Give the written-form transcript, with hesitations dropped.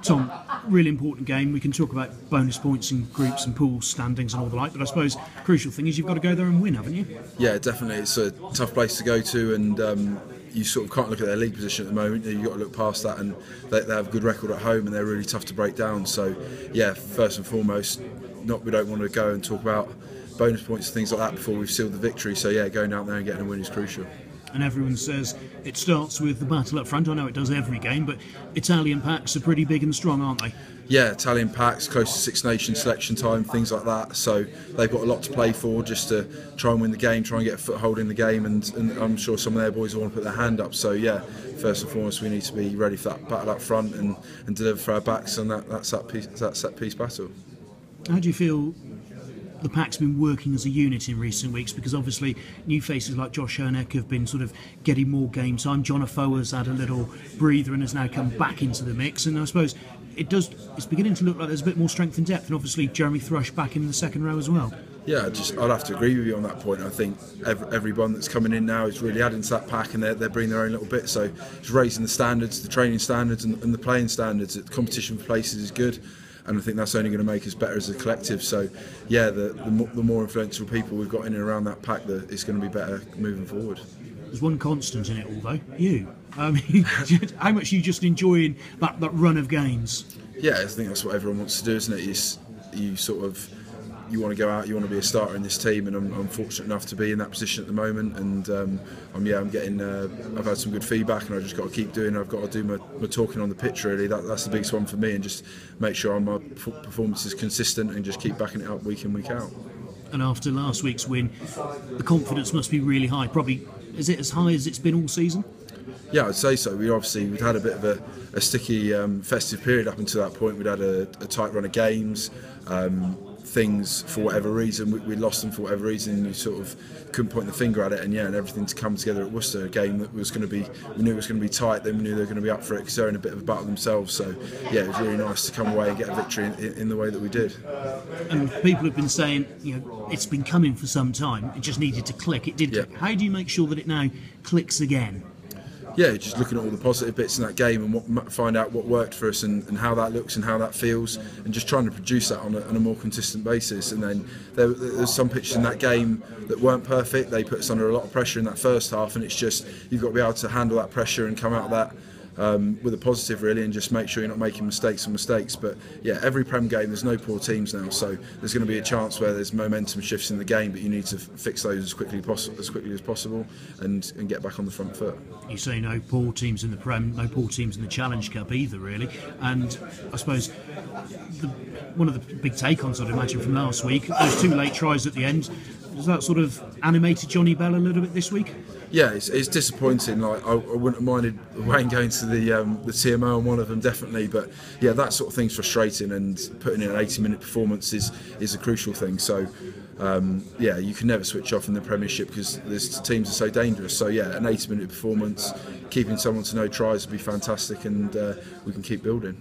Tom, really important game. We can talk about bonus points and groups and pool standings and all the like, but I suppose the crucial thing is you've got to go there and win, haven't you? Yeah, definitely. It's a tough place to go to, and you sort of can't look at their league position at the moment. You've got to look past that, and they have a good record at home, and they're really tough to break down. So, yeah, first and foremost, we don't want to go and talk about bonus points and things like that before we've sealed the victory. So, yeah, going out there and getting a win is crucial. And everyone says it starts with the battle up front. I know it does every game, but Italian packs are pretty big and strong, aren't they? Yeah, Italian packs, close to Six Nations selection time, things like that. So they've got a lot to play for, just to try and win the game, try and get a foothold in the game, and I'm sure some of their boys will want to put their hand up. So yeah, first and foremost, we need to be ready for that battle up front and deliver for our backs, and that's that set piece battle. How do you feel the pack's been working as a unit in recent weeks? Because obviously new faces like Josh Herneck have been sort of getting more game time. John Afoa's had a little breather and has now come back into the mix, and I suppose it's beginning to look like there's a bit more strength and depth, and obviously Jeremy Thrush back in the second row as well. Yeah, I'd have to agree with you on that point. I think everyone that's coming in now is really adding to that pack, and they're bringing their own little bit. So it's raising the standards, the training standards and the playing standards. The competition for places is good, and I think that's only going to make us better as a collective. So yeah, the more influential people we've got in and around that pack, it's going to be better moving forward. There's one constant in it all, though. You. I mean, how much are you just enjoying that run of games? Yeah, I think that's what everyone wants to do, isn't it? You want to go out, you want to be a starter in this team, and I'm fortunate enough to be in that position at the moment. And I've had some good feedback, and I've just got to keep doing. I've got to do my talking on the pitch. Really, that's the biggest one for me, and just make sure my performance is consistent and just keep backing it up week in, week out. And after last week's win, the confidence must be really high. Probably, is it as high as it's been all season? Yeah, I'd say so. We'd had a bit of a sticky festive period up until that point. We'd had a tight run of games. Things, for whatever reason, we lost them for whatever reason, and you sort of couldn't point the finger at it, and everything to come together at Worcester, a game that was going to be, we knew it was going to be tight, then we knew they were going to be up for it because they're in a bit of a battle themselves. So yeah, it was really nice to come away and get a victory in the way that we did. And people have been saying, it's been coming for some time, it just needed to click. It did click. How do you make sure that it now clicks again? Yeah, just looking at all the positive bits in that game and find out what worked for us and how that looks and how that feels, and just trying to produce that on a more consistent basis. And then there's some pitches in that game that weren't perfect. They put us under a lot of pressure in that first half, and it's just, you've got to be able to handle that pressure and come out of that with a positive, really, and just make sure you're not making mistakes. But yeah, every Prem game, there's no poor teams now, so there's going to be a chance where there's momentum shifts in the game, but you need to fix those as quickly as possible and get back on the front foot. You say no poor teams in the Prem, no poor teams in the Challenge Cup either, really. And I suppose one of the big take-ons, I'd imagine, from last week, those two late tries at the end, has that sort of animated Johnny Bell a little bit this week? Yeah, it's disappointing. Like I wouldn't have minded Wayne going to the TMO on one of them, definitely. But yeah, that sort of thing's frustrating, and putting in an 80-minute performance is a crucial thing. So yeah, you can never switch off in the Premiership because the teams are so dangerous. So yeah, an 80-minute performance, keeping someone to no tries would be fantastic, and we can keep building.